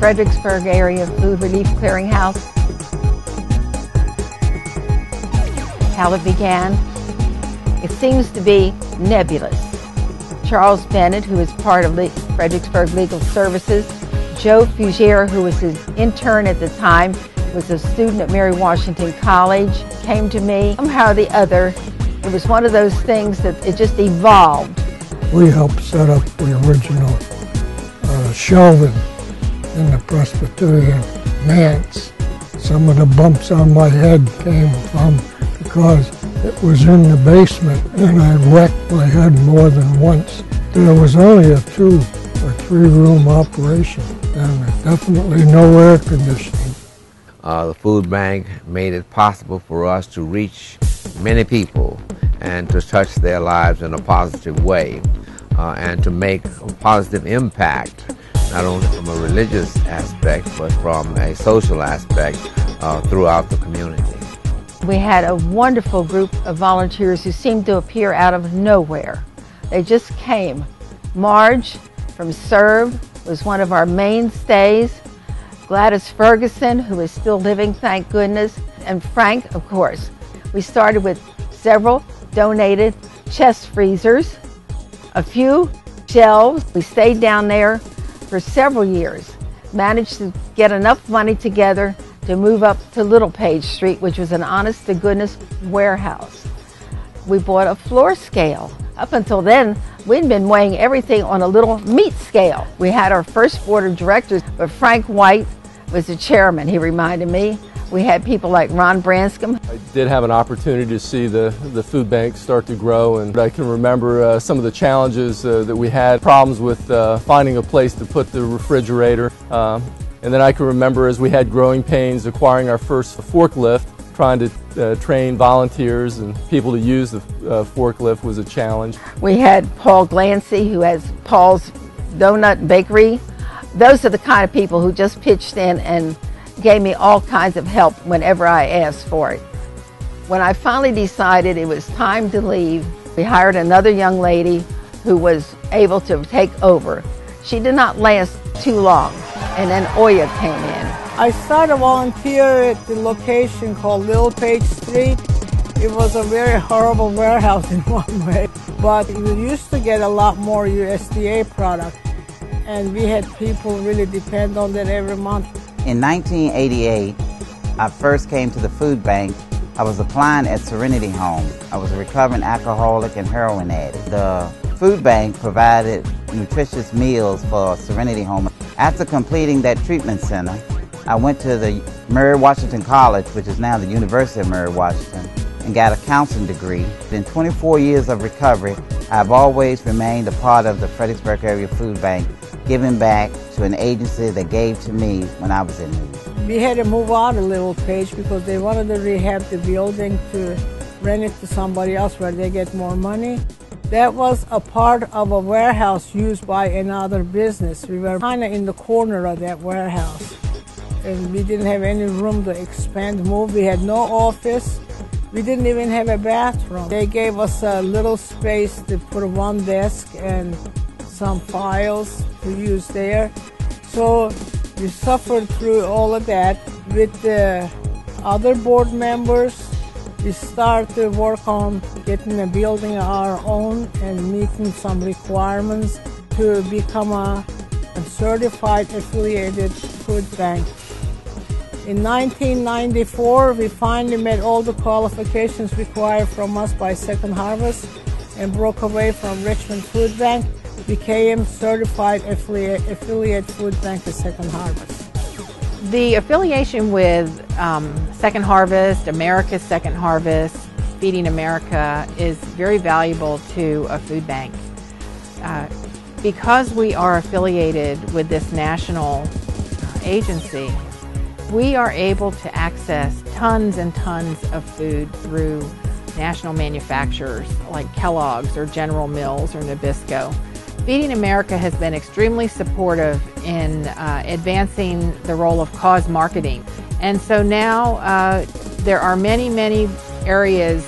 Fredericksburg Area Food Relief Clearinghouse. How it began, it seems to be nebulous. Charles Bennett, who was part of Fredericksburg Legal Services, Joe Fugier, who was his intern at the time, was a student at Mary Washington College, came to me. Somehow or the other, it was one of those things that it just evolved. We helped set up the original shelving in the Presbyterian manse. Some of the bumps on my head came from because it was in the basement and I wrecked my head more than once. There was only a 2 or 3 room operation and definitely no air conditioning. The food bank made it possible for us to reach many people and to touch their lives in a positive way and to make a positive impact, not only from a religious aspect but from a social aspect throughout the community. We had a wonderful group of volunteers who seemed to appear out of nowhere. They just came. Marge from Serve was one of our mainstays. Gladys Ferguson, who is still living, thank goodness, and Frank, of course. We started with several donated chest freezers, a few shelves. We stayed down there for several years, managed to get enough money together to move up to Little Page Street, which was an honest-to-goodness warehouse. We bought a floor scale. Up until then, we'd been weighing everything on a little meat scale. We had our first board of directors, but Frank White was the chairman, he reminded me. We had people like Ron Branscombe. I did have an opportunity to see the food bank start to grow, and I can remember some of the challenges that we had, problems with finding a place to put the refrigerator. And then I can remember as we had growing pains acquiring our first forklift, trying to train volunteers and people to use the forklift was a challenge. We had Paul Glancy, who has Paul's Donut Bakery. Those are the kind of people who just pitched in and gave me all kinds of help whenever I asked for it. When I finally decided it was time to leave, we hired another young lady who was able to take over. She did not last too long, and then Oya came in. I started volunteer at the location called Little Page Street. It was a very horrible warehouse in one way, but we used to get a lot more USDA product, and we had people really depend on that every month. In 1988, I first came to the food bank. I was applying at Serenity Home. I was a recovering alcoholic and heroin addict. The food bank provided nutritious meals for Serenity Home. After completing that treatment center, I went to the Mary Washington College, which is now the University of Mary Washington, and got a counseling degree. In 24 years of recovery, I've always remained a part of the Fredericksburg Area Food Bank, giving back to an agency that gave to me when I was in need. We had to move out a Little Page because they wanted to rehab the building to rent it to somebody else where they get more money. That was a part of a warehouse used by another business. We were kind of in the corner of that warehouse, and we didn't have any room to expand, move. We had no office. We didn't even have a bathroom. They gave us a little space to put one desk and some files to use there. So we suffered through all of that. With the other board members, we started to work on getting a building of our own and meeting some requirements to become a certified affiliated food bank. In 1994, we finally met all the qualifications required from us by Second Harvest and broke away from Richmond Food Bank, became certified affiliate food bank at Second Harvest. The affiliation with Second Harvest, America's Second Harvest, Feeding America is very valuable to a food bank. Because we are affiliated with this national agency, we are able to access tons and tons of food through national manufacturers like Kellogg's or General Mills or Nabisco. Feeding America has been extremely supportive in advancing the role of cause marketing. And so now there are many, many areas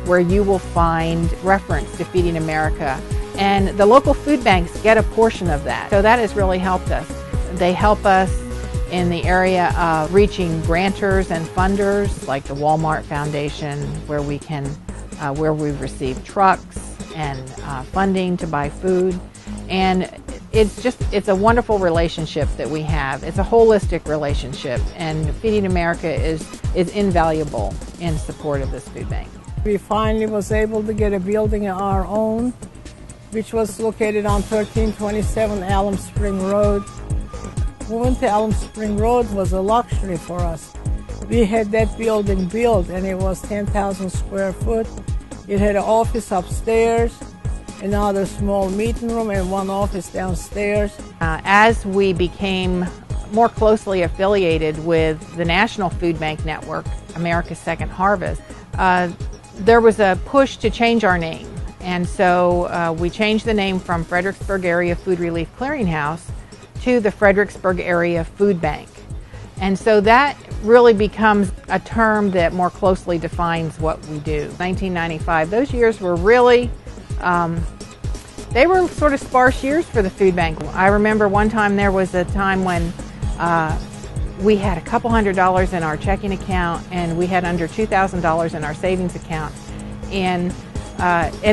where you will find reference to Feeding America. And the local food banks get a portion of that. So that has really helped us. They help us in the area of reaching grantors and funders like the Walmart Foundation, where we've received trucks and funding to buy food. And it's a wonderful relationship that we have. It's a holistic relationship, and Feeding America is invaluable in support of this food bank. We finally was able to get a building of our own, which was located on 1327 Alum Spring Road. Moving to Alum Spring Road was a luxury for us. We had that building built, and it was 10,000 square foot. It had an office upstairs, another small meeting room, and one office downstairs. As we became more closely affiliated with the National Food Bank Network, America's Second Harvest, there was a push to change our name. And so we changed the name from Fredericksburg Area Food Relief Clearinghouse to the Fredericksburg Area Food Bank. And so that really becomes a term that more closely defines what we do. 1995, those years were really they were sort of sparse years for the food bank. I remember one time there was a time when we had a couple $100s in our checking account, and we had under $2,000 in our savings account. And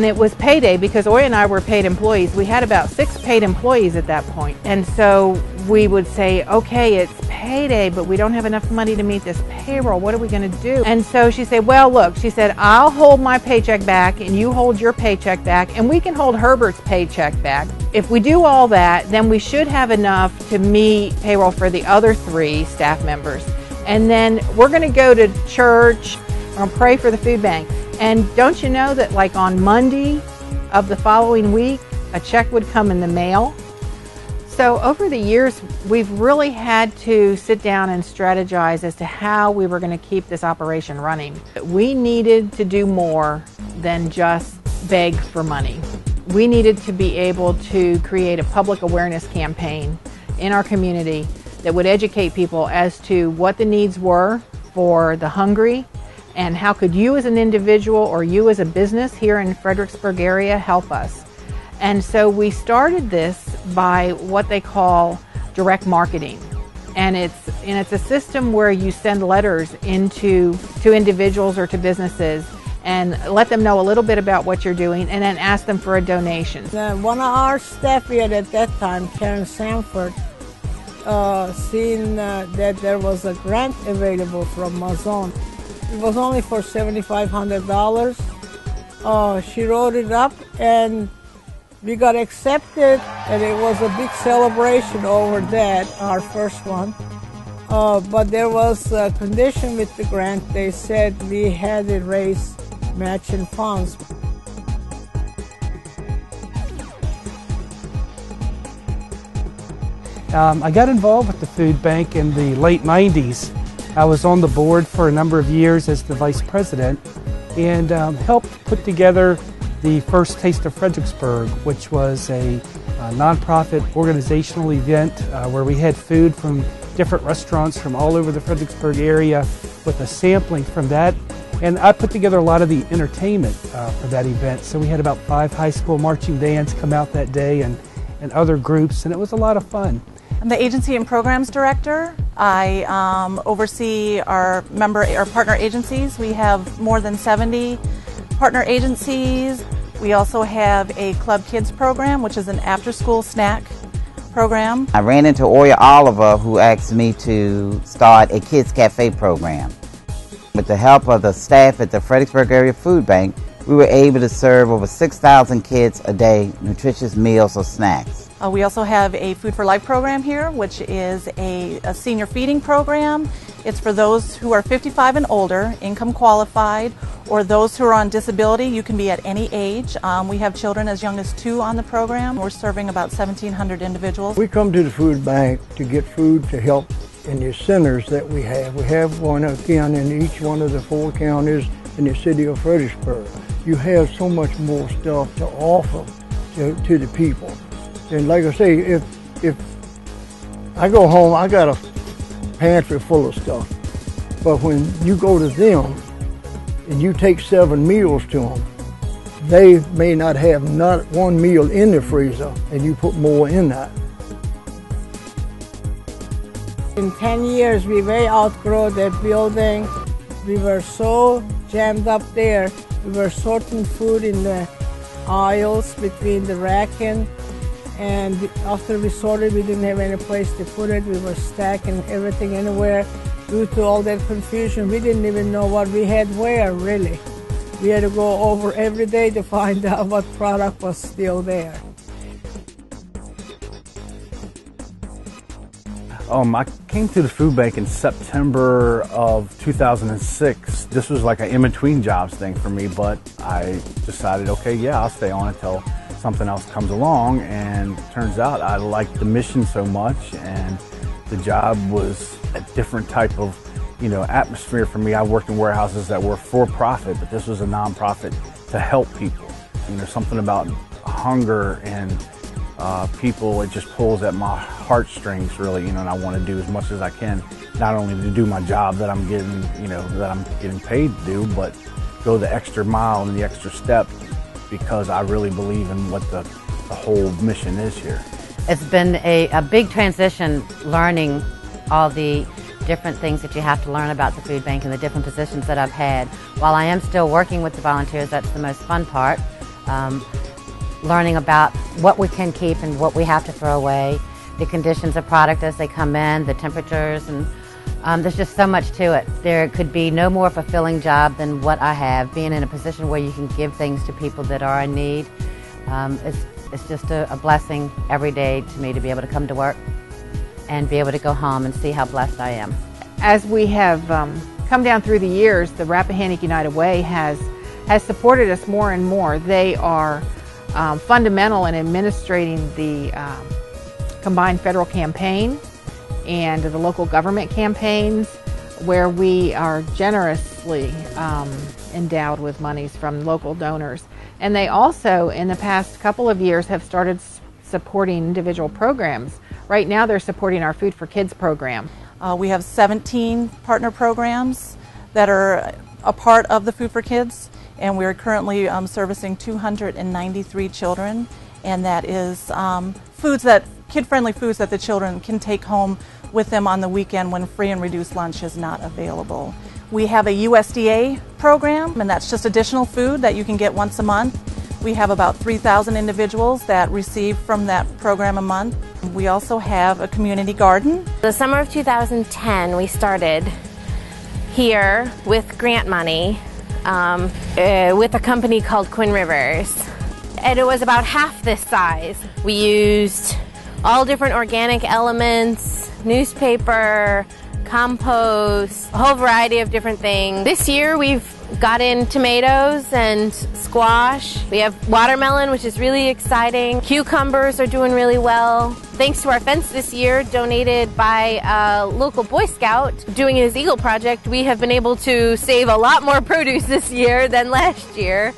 it was payday because Oya and I were paid employees. We had about 6 paid employees at that point. And so we would say, okay, it's payday, but we don't have enough money to meet this payroll. What are we going to do? And so she said, well, look, she said, I'll hold my paycheck back and you hold your paycheck back, and we can hold Herbert's paycheck back. If we do all that, then we should have enough to meet payroll for the other 3 staff members. And then we're going to go to church and pray for the food bank. And don't you know that like on Monday of the following week, a check would come in the mail? So over the years, we've really had to sit down and strategize as to how we were going to keep this operation running. We needed to do more than just beg for money. We needed to be able to create a public awareness campaign in our community that would educate people as to what the needs were for the hungry, and how could you as an individual or you as a business here in Fredericksburg area help us. And so we started this by what they call direct marketing. And it's a system where you send letters to individuals or to businesses and let them know a little bit about what you're doing, and then ask them for a donation. One of our staff here at that time, Karen Sanford, seen that there was a grant available from Mazon. It was only for $7,500. She wrote it up and we got accepted, and it was a big celebration over that, our first one. But there was a condition with the grant. They said we had to raise matching funds. I got involved with the food bank in the late 90s. I was on the board for a number of years as the vice president, and helped put together the first Taste of Fredericksburg, which was a nonprofit organizational event where we had food from different restaurants from all over the Fredericksburg area with a sampling from that. And I put together a lot of the entertainment for that event. So we had about 5 high school marching bands come out that day, and other groups, and it was a lot of fun. I'm the Agency and Programs Director. I oversee our partner agencies. We have more than 70 partner agencies. We also have a Club Kids program, which is an after-school snack program. I ran into Oya Oliver, who asked me to start a Kids Cafe program. With the help of the staff at the Fredericksburg Area Food Bank, we were able to serve over 6,000 kids a day nutritious meals or snacks. We also have a Food for Life program here, which is a senior feeding program. It's for those who are 55 and older, income qualified, or those who are on disability. You can be at any age. We have children as young as 2 on the program. We're serving about 1,700 individuals. We come to the food bank to get food to help in the centers that we have. We have one again in each one of the 4 counties in the city of Fredericksburg. You have so much more stuff to offer to the people. And like I say, if I go home, I got a pantry full of stuff. But when you go to them and you take 7 meals to them, they may not have not one meal in the freezer, and you put more in that. In 10 years, we way outgrew that building. We were so jammed up there. We were sorting food in the aisles between the racking, and after we sorted, we didn't have any place to put it. We were stacking everything anywhere. Due to all that confusion, we didn't even know what we had where, really. We had to go over every day to find out what product was still there. I came to the food bank in September of 2006. This was like an in-between jobs thing for me, but I decided, okay, yeah, I'll stay on until something else comes along, and it turns out I liked the mission so much, and the job was a different type of, atmosphere for me. I worked in warehouses that were for profit, but this was a non-profit to help people. There's something about hunger and people, it just pulls at my heartstrings, really, and I want to do as much as I can, not only to do my job that I'm getting, that I'm getting paid to do, but go the extra mile and the extra step, because I really believe in what the whole mission is here. It's been a big transition, learning all the different things that you have to learn about the food bank and the different positions that I've had. While I am still working with the volunteers, that's the most fun part. Learning about what we can keep and what we have to throw away, the conditions of product as they come in, the temperatures, and there's just so much to it. There could be no more fulfilling job than what I have, being in a position where you can give things to people that are in need. It's just a blessing every day to me to be able to come to work and be able to go home and see how blessed I am. As we have come down through the years, the Rappahannock United Way has supported us more and more. They are fundamental in administrating the combined federal campaign and the local government campaigns, where we are generously endowed with monies from local donors. And they also, in the past couple of years, have started supporting individual programs. Right now they're supporting our Food for Kids program. We have 17 partner programs that are a part of the Food for Kids, and we're currently servicing 293 children, and that is kid-friendly foods that the children can take home with them on the weekend when free and reduced lunch is not available. We have a USDA program, and that's just additional food that you can get once a month. We have about 3,000 individuals that receive from that program a month. We also have a community garden. The summer of 2010, we started here with grant money with a company called Quinn Rivers. And it was about half this size. We used all different organic elements, newspaper, compost, a whole variety of different things. This year we've got in tomatoes and squash. We have watermelon, which is really exciting. Cucumbers are doing really well. Thanks to our fence this year, donated by a local Boy Scout doing his Eagle Project, we have been able to save a lot more produce this year than last year.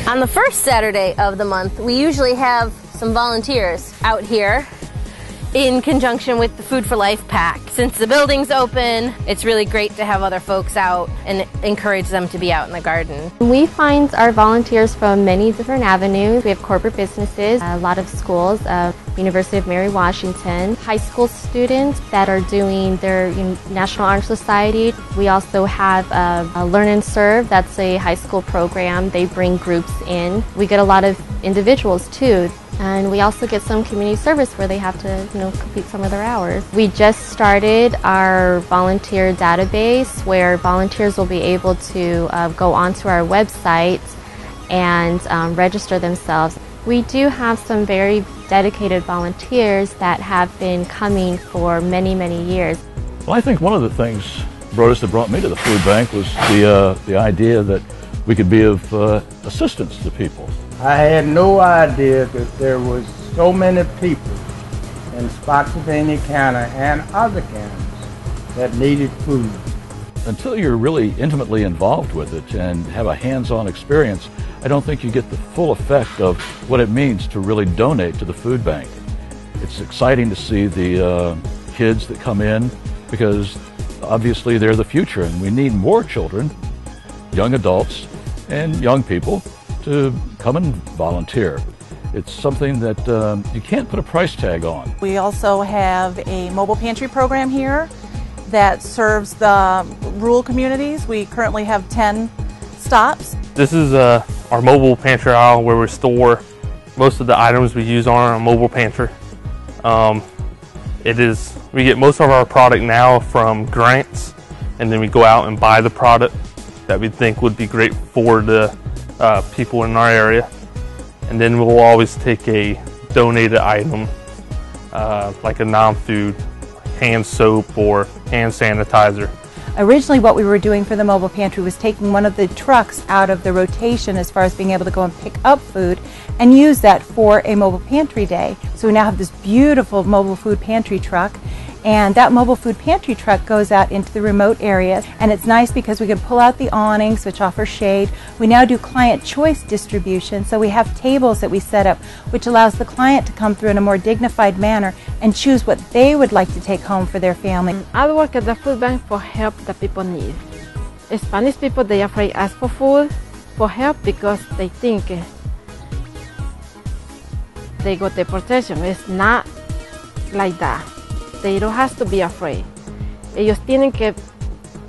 On the first Saturday of the month, we usually have some volunteers out here in conjunction with the Food for Life pack. Since the building's open, it's really great to have other folks out and encourage them to be out in the garden. We find our volunteers from many different avenues. We have corporate businesses, a lot of schools, University of Mary Washington, high school students that are doing their National Honor Society. We also have a Learn and Serve, that's a high school program. They bring groups in. We get a lot of individuals too. And we also get some community service where they have to, complete some of their hours. We just started our volunteer database where volunteers will be able to go onto our website and register themselves. We do have some very dedicated volunteers that have been coming for many, many years. Well, I think one of the things, Brodus, that brought me to the food bank was the idea that we could be of assistance to people. I had no idea that there was so many people in Spotsylvania County and other counties that needed food. Until you're really intimately involved with it and have a hands-on experience, I don't think you get the full effect of what it means to really donate to the food bank. It's exciting to see the kids that come in, because obviously they're the future, and we need more children, young adults, and young people to come and volunteer. It's something that you can't put a price tag on. We also have a mobile pantry program here that serves the rural communities. We currently have 10 stops. This is our mobile pantry aisle where we store most of the items we use on our mobile pantry. We get most of our product now from grants, and then we go out and buy the product that we think would be great for the people in our area. And then we'll always take a donated item, like a non-food, hand soap or hand sanitizer. Originally what we were doing for the mobile pantry was taking one of the trucks out of the rotation as far as being able to go and pick up food and use that for a mobile pantry day. So we now have this beautiful mobile food pantry truck, and that mobile food pantry truck goes out into the remote areas, and it's nice because we can pull out the awnings which offer shade. We now do client choice distribution, so we have tables that we set up which allows the client to come through in a more dignified manner and choose what they would like to take home for their family. I work at the food bank for help that people need. Spanish people, they are afraid to ask for food, for help, because they think they got the protection. It's not like that. They don't have to be afraid. Ellos tienen que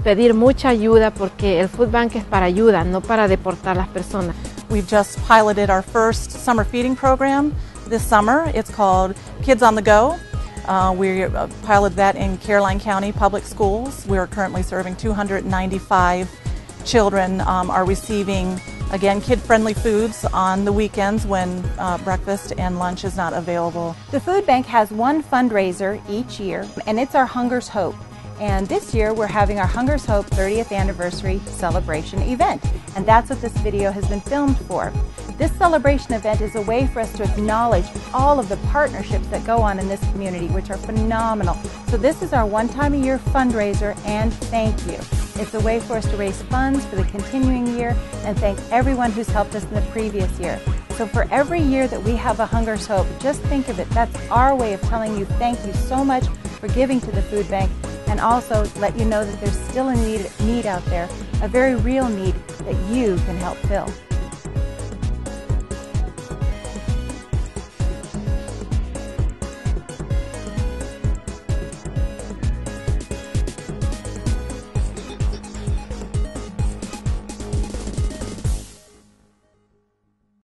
pedir mucha ayuda porque el food bank es para ayuda, no para deportar las personas. We've just piloted our first summer feeding program this summer. It's called Kids on the Go. We piloted that in Caroline County Public Schools. We are currently serving 295 children are receiving, again, kid-friendly foods on the weekends when breakfast and lunch is not available. The food bank has one fundraiser each year, and it's our Hunger's Hope. And this year we're having our Hunger's Hope 30th anniversary celebration event, and that's what this video has been filmed for. This celebration event is a way for us to acknowledge all of the partnerships that go on in this community, which are phenomenal. So this is our one-time-a-year fundraiser and thank you. It's a way for us to raise funds for the continuing year and thank everyone who's helped us in the previous year. So for every year that we have a Hunger's Hope, just think of it. That's our way of telling you thank you so much for giving to the food bank, and also let you know that there's still a need out there, a very real need that you can help fill.